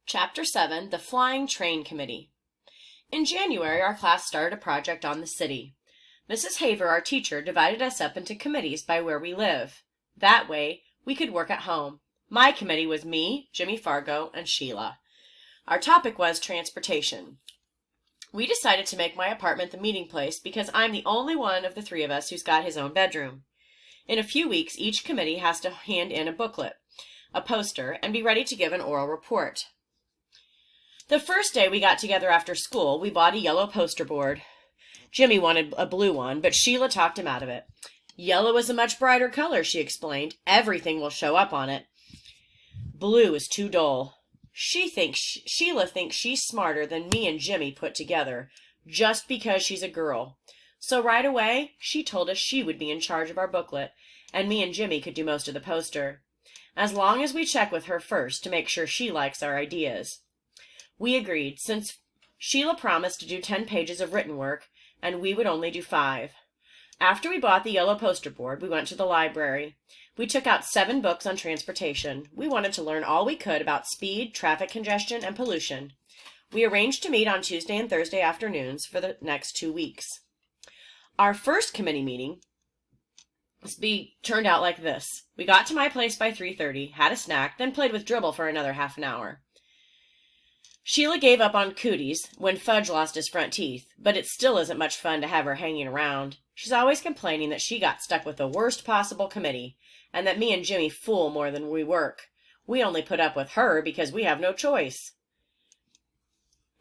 Chapter 7, The Flying Train Committee. In January, our class started a project on the city. Mrs. Haver, our teacher, divided us up into committees by where we live. That way, we could work at home. My committee was me, Jimmy Fargo, and Sheila. Our topic was transportation. We decided to make my apartment the meeting place because I'm the only one of the three of us who's got his own bedroom. In a few weeks, each committee has to hand in a booklet, a poster, and be ready to give an oral report. The first day we got together after school, we bought a yellow poster board. Jimmy wanted a blue one, but Sheila talked him out of it. Yellow is a much brighter color, she explained. Everything will show up on it. Blue is too dull. Sheila thinks she's smarter than me and Jimmy put together, just because she's a girl. So right away, she told us she would be in charge of our booklet, and me and Jimmy could do most of the poster, as long as we check with her first to make sure she likes our ideas. We agreed, since Sheila promised to do 10 pages of written work, and we would only do 5. After we bought the yellow poster board, we went to the library. We took out 7 books on transportation. We wanted to learn all we could about speed, traffic congestion, and pollution. We arranged to meet on Tuesday and Thursday afternoons for the next 2 weeks. Our first committee meeting turned out like this. We got to my place by 3:30, had a snack, then played with Dribble for another half an hour. Sheila gave up on cooties when Fudge lost his front teeth, but it still isn't much fun to have her hanging around. She's always complaining that she got stuck with the worst possible committee, and that me and Jimmy fool more than we work. We only put up with her because we have no choice.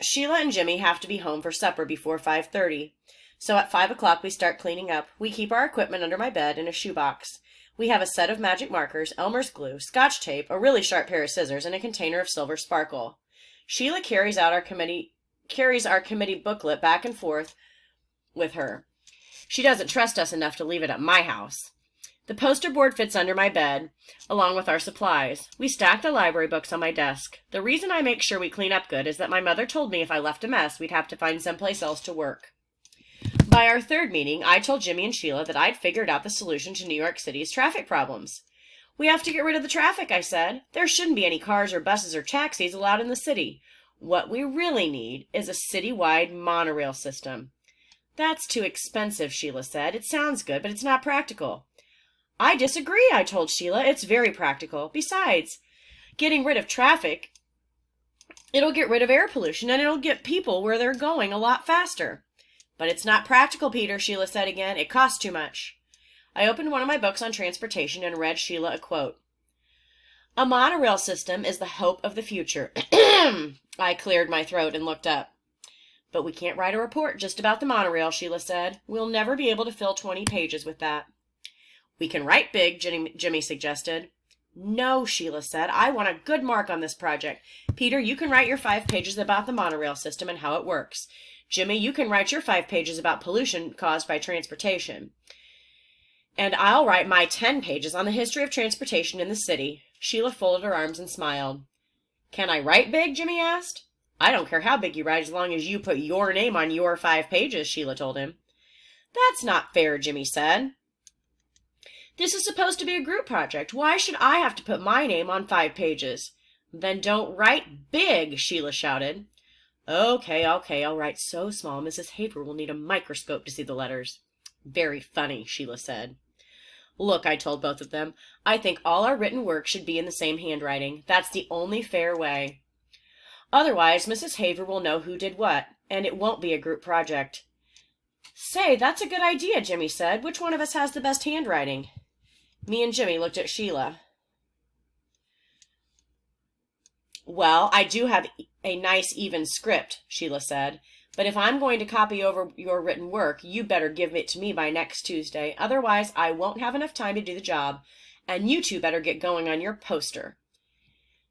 Sheila and Jimmy have to be home for supper before 5:30, so at 5 o'clock we start cleaning up. We keep our equipment under my bed in a shoebox. We have a set of magic markers, Elmer's glue, Scotch tape, a really sharp pair of scissors, and a container of silver sparkle. Sheila carries our committee booklet back and forth with her. She doesn't trust us enough to leave it at my house. The poster board fits under my bed, along with our supplies. We stack the library books on my desk. The reason I make sure we clean up good is that my mother told me if I left a mess, we'd have to find someplace else to work. By our third meeting, I told Jimmy and Sheila that I'd figured out the solution to New York City's traffic problems. We have to get rid of the traffic, I said. There shouldn't be any cars or buses or taxis allowed in the city. What we really need is a citywide monorail system. That's too expensive, Sheila said. It sounds good, but it's not practical. I disagree, I told Sheila. It's very practical. Besides, getting rid of traffic, it'll get rid of air pollution, and it'll get people where they're going a lot faster. But it's not practical, Peter, Sheila said again. It costs too much. I opened one of my books on transportation and read Sheila a quote. A monorail system is the hope of the future. I cleared my throat and looked up. But we can't write a report just about the monorail, Sheila said. We'll never be able to fill 20 pages with that. We can write big, Jimmy suggested. No, Sheila said. I want a good mark on this project. Peter, you can write your 5 pages about the monorail system and how it works. Jimmy, you can write your 5 pages about pollution caused by transportation. And I'll write my 10 pages on the history of transportation in the city. Sheila folded her arms and smiled. Can I write big? Jimmy asked. I don't care how big you write as long as you put your name on your 5 pages, Sheila told him. That's not fair, Jimmy said. This is supposed to be a group project. Why should I have to put my name on 5 pages? Then don't write big, Sheila shouted. Okay, I'll write so small Mrs. Haver will need a microscope to see the letters. Very funny, Sheila said. Look, I told both of them, I think all our written work should be in the same handwriting. That's the only fair way. Otherwise, Mrs. Haver will know who did what, and it won't be a group project. Say, that's a good idea, Jimmy said. Which one of us has the best handwriting? Me and Jimmy looked at Sheila. Well, I do have a nice even script, Sheila said. But if I'm going to copy over your written work, you better give it to me by next Tuesday. Otherwise, I won't have enough time to do the job, and you two better get going on your poster.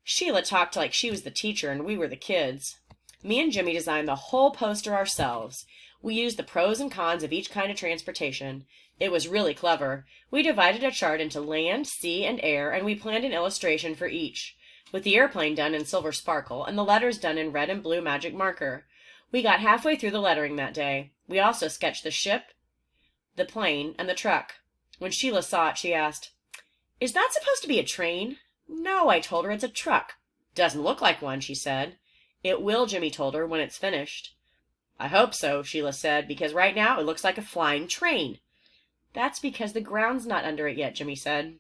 Sheila talked like she was the teacher and we were the kids. Me and Jimmy designed the whole poster ourselves. We used the pros and cons of each kind of transportation. It was really clever. We divided a chart into land, sea, and air, and we planned an illustration for each, with the airplane done in silver sparkle and the letters done in red and blue magic marker. We got halfway through the lettering that day. We also sketched the ship, the plane, and the truck. When Sheila saw it, she asked, Is that supposed to be a train? No, I told her, it's a truck. Doesn't look like one, she said. It will, Jimmy told her, when it's finished. I hope so, Sheila said, because right now it looks like a flying train. That's because the ground's not under it yet, Jimmy said.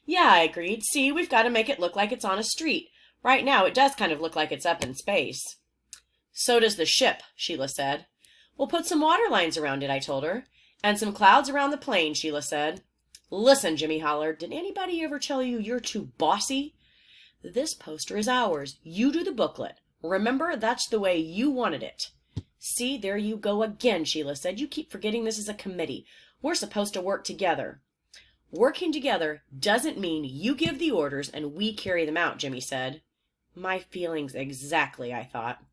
Yeah, I agreed. See, we've got to make it look like it's on a street. Right now it does kind of look like it's up in space. So does the ship, Sheila said. We'll put some water lines around it, I told her. And some clouds around the plane, Sheila said. Listen, Jimmy hollered, did anybody ever tell you you're too bossy? This poster is ours. You do the booklet. Remember, that's the way you wanted it. See, there you go again, Sheila said. You keep forgetting this is a committee. We're supposed to work together. Working together doesn't mean you give the orders and we carry them out, Jimmy said. My feelings exactly, I thought.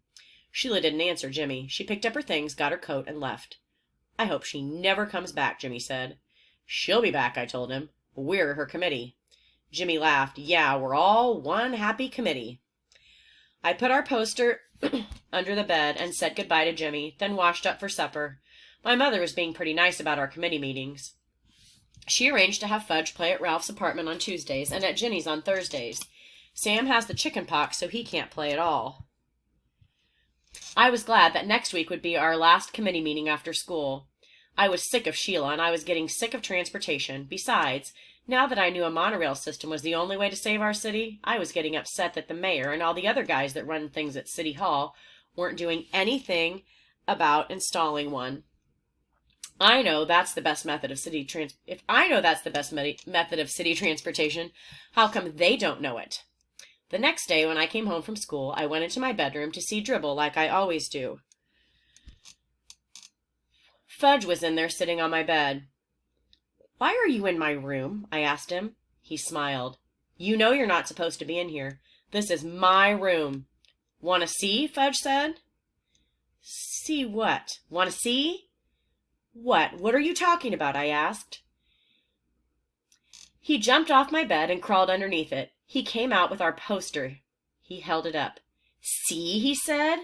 Sheila didn't answer Jimmy. She picked up her things, got her coat, and left. I hope she never comes back, Jimmy said. She'll be back, I told him. We're her committee. Jimmy laughed. Yeah, we're all one happy committee. I put our poster under the bed and said goodbye to Jimmy, then washed up for supper. My mother was being pretty nice about our committee meetings. She arranged to have Fudge play at Ralph's apartment on Tuesdays and at Ginny's on Thursdays. Sam has the chicken pox, so he can't play at all. I was glad that next week would be our last committee meeting after school. I was sick of Sheila, and I was getting sick of transportation. Besides, now that I knew a monorail system was the only way to save our city, I was getting upset that the mayor and all the other guys that run things at City Hall weren't doing anything about installing one. I know that's the best method of city If I know that's the best method of city transportation, how come they don't know it? The next day, when I came home from school, I went into my bedroom to see Dribble like I always do. Fudge was in there sitting on my bed. Why are you in my room? I asked him. He smiled. You know you're not supposed to be in here. This is my room. Want to see? Fudge said. See what? Want to see? What? What are you talking about? I asked. He jumped off my bed and crawled underneath it. He came out with our poster. He held it up. See, he said.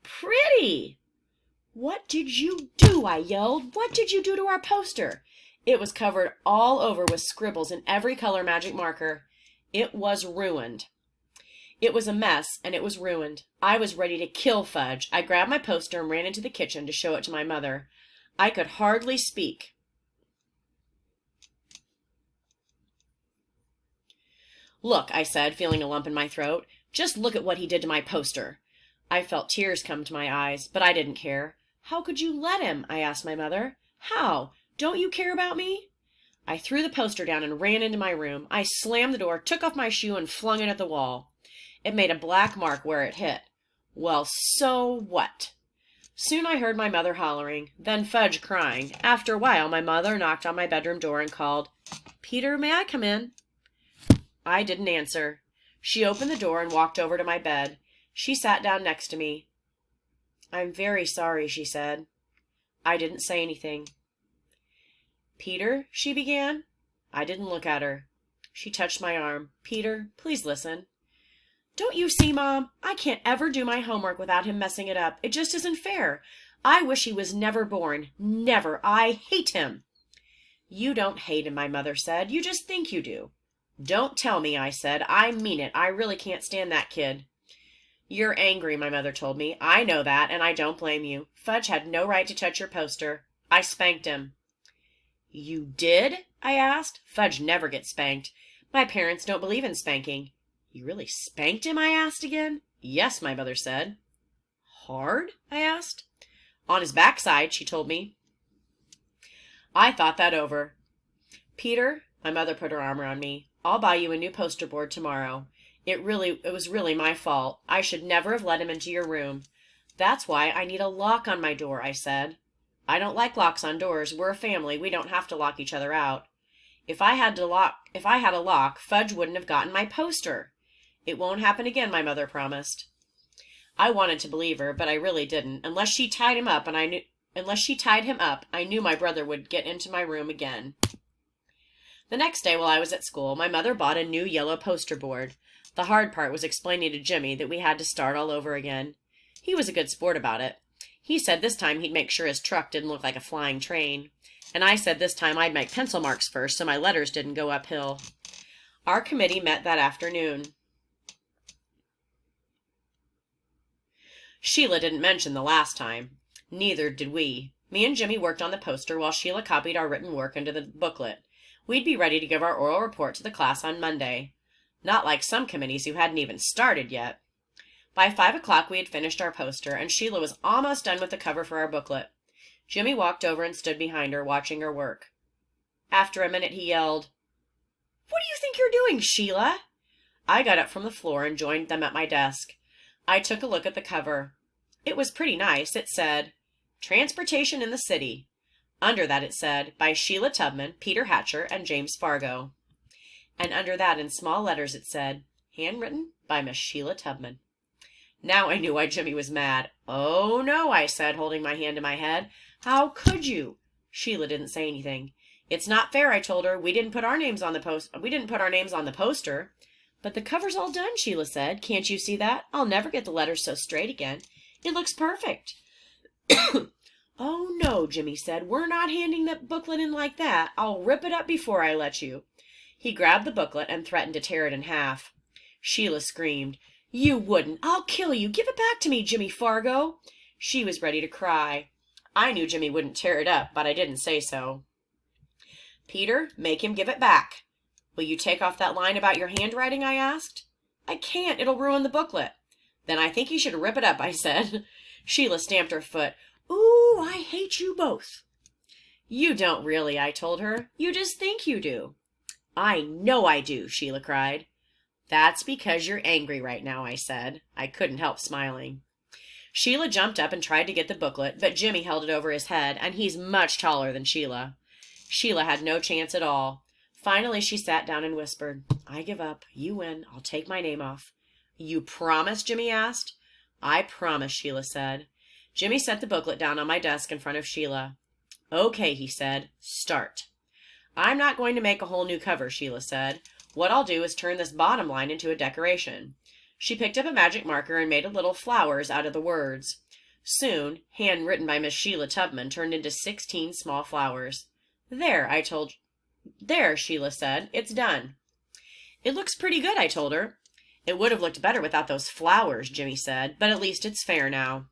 Pretty. What did you do? I yelled. What did you do to our poster? It was covered all over with scribbles in every color magic marker. It was ruined. It was a mess, and it was ruined. I was ready to kill Fudge. I grabbed my poster and ran into the kitchen to show it to my mother. I could hardly speak. Look, I said, feeling a lump in my throat. Just look at what he did to my poster. I felt tears come to my eyes, but I didn't care. How could you let him? I asked my mother. How? Don't you care about me? I threw the poster down and ran into my room. I slammed the door, took off my shoe, and flung it at the wall. It made a black mark where it hit. Well, so what? Soon I heard my mother hollering, then Fudge crying. After a while, my mother knocked on my bedroom door and called, Peter, may I come in? I didn't answer. She opened the door and walked over to my bed. She sat down next to me. I'm very sorry, she said. I didn't say anything. Peter, she began. I didn't look at her. She touched my arm. Peter, please listen. Don't you see, Mom? I can't ever do my homework without him messing it up. It just isn't fair. I wish he was never born. Never. I hate him. You don't hate him, my mother said. You just think you do. Don't tell me, I said. I mean it. I really can't stand that kid. You're angry, my mother told me. I know that, and I don't blame you. Fudge had no right to touch your poster. I spanked him. You did? I asked. Fudge never gets spanked. My parents don't believe in spanking. You really spanked him? I asked again. Yes, my mother said. Hard? I asked. On his backside, she told me. I thought that over. Peter, my mother put her arm around me. I'll buy you a new poster board tomorrow. It was really my fault. I should never have let him into your room. That's why I need a lock on my door, I said. I don't like locks on doors. We're a family. We don't have to lock each other out. If I had a lock, Fudge wouldn't have gotten my poster. It won't happen again, my mother promised. I wanted to believe her, but I really didn't. Unless she tied him up, I knew my brother would get into my room again. The next day while I was at school, my mother bought a new yellow poster board. The hard part was explaining to Jimmy that we had to start all over again. He was a good sport about it. He said this time he'd make sure his truck didn't look like a flying train. And I said this time I'd make pencil marks first so my letters didn't go uphill. Our committee met that afternoon. Sheila didn't mention the last time. Neither did we. Me and Jimmy worked on the poster while Sheila copied our written work into the booklet. We'd be ready to give our oral report to the class on Monday. Not like some committees who hadn't even started yet. By 5 o'clock we had finished our poster, and Sheila was almost done with the cover for our booklet. Jimmy walked over and stood behind her, watching her work. After a minute he yelled, "What do you think you're doing, Sheila?" I got up from the floor and joined them at my desk. I took a look at the cover. It was pretty nice. It said, "Transportation in the City." Under that it said, "By Sheila Tubman, Peter Hatcher, and James Fargo." And under that in small letters it said, "Handwritten by Miss Sheila Tubman." Now I knew why Jimmy was mad. "Oh, no," I said, holding my hand to my head. "How could you?" Sheila didn't say anything. "It's not fair," I told her. We didn't put our names on the poster. "But the cover's all done," Sheila said. "Can't you see that? I'll never get the letters so straight again. It looks perfect." "Oh, no," Jimmy said. "We're not handing the booklet in like that. I'll rip it up before I let you." He grabbed the booklet and threatened to tear it in half. Sheila screamed, "You wouldn't! I'll kill you! Give it back to me, Jimmy Fargo!" She was ready to cry. I knew Jimmy wouldn't tear it up, but I didn't say so. "Peter, make him give it back." "Will you take off that line about your handwriting?" I asked. "I can't. It'll ruin the booklet." "Then I think you should rip it up," I said. Sheila stamped her foot. "Ooh, I hate you both." "You don't really," I told her. "You just think you do." "I know I do," Sheila cried. "That's because you're angry right now," I said. I couldn't help smiling. Sheila jumped up and tried to get the booklet, but Jimmy held it over his head, and he's much taller than Sheila. Sheila had no chance at all. Finally, she sat down and whispered, "I give up. You win. I'll take my name off." "You promise?" Jimmy asked. "I promise," Sheila said. Jimmy set the booklet down on my desk in front of Sheila. "Okay," he said. "Start." "I'm not going to make a whole new cover," Sheila said. "What I'll do is turn this bottom line into a decoration." She picked up a magic marker and made a little flowers out of the words. Soon, handwritten by Miss Sheila Tubman turned into 16 small flowers. There, Sheila said. "It's done." "It looks pretty good," I told her. "It would have looked better without those flowers," Jimmy said, "but at least it's fair now."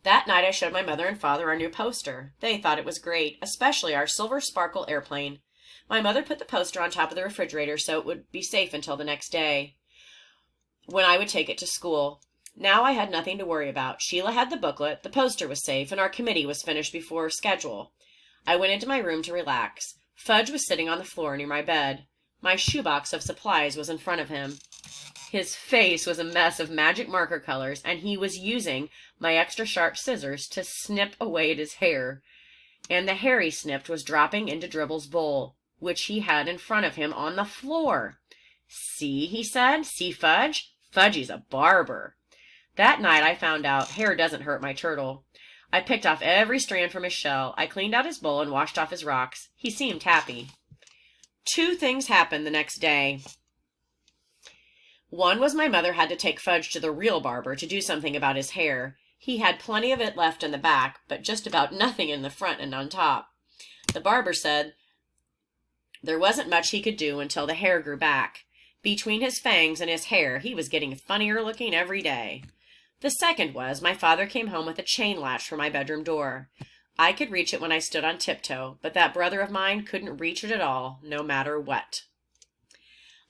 That night I showed my mother and father our new poster. They thought it was great, especially our silver sparkle airplane. My mother put the poster on top of the refrigerator so it would be safe until the next day, when I would take it to school. Now I had nothing to worry about. Sheila had the booklet, the poster was safe, and our committee was finished before schedule. I went into my room to relax. Fudge was sitting on the floor near my bed. My shoebox of supplies was in front of him. His face was a mess of magic marker colors, and he was using my extra sharp scissors to snip away at his hair. And the hair he snipped was dropping into Dribble's bowl, which he had in front of him on the floor. "See," he said. "See, Fudge? Fudgy's a barber." That night I found out hair doesn't hurt my turtle. I picked off every strand from his shell. I cleaned out his bowl and washed off his rocks. He seemed happy. 2 things happened the next day. One was my mother had to take Fudge to the real barber to do something about his hair. He had plenty of it left in the back, but just about nothing in the front and on top. The barber said there wasn't much he could do until the hair grew back. Between his fangs and his hair, he was getting funnier looking every day. The second was my father came home with a chain latch for my bedroom door. I could reach it when I stood on tiptoe, but that brother of mine couldn't reach it at all, no matter what.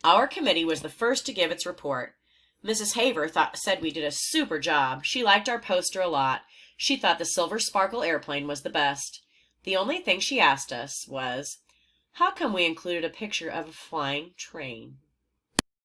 Our committee was the first to give its report. Mrs. Haver said we did a super job. She liked our poster a lot. She thought the silver sparkle airplane was the best. The only thing she asked us was, how come we included a picture of a flying train?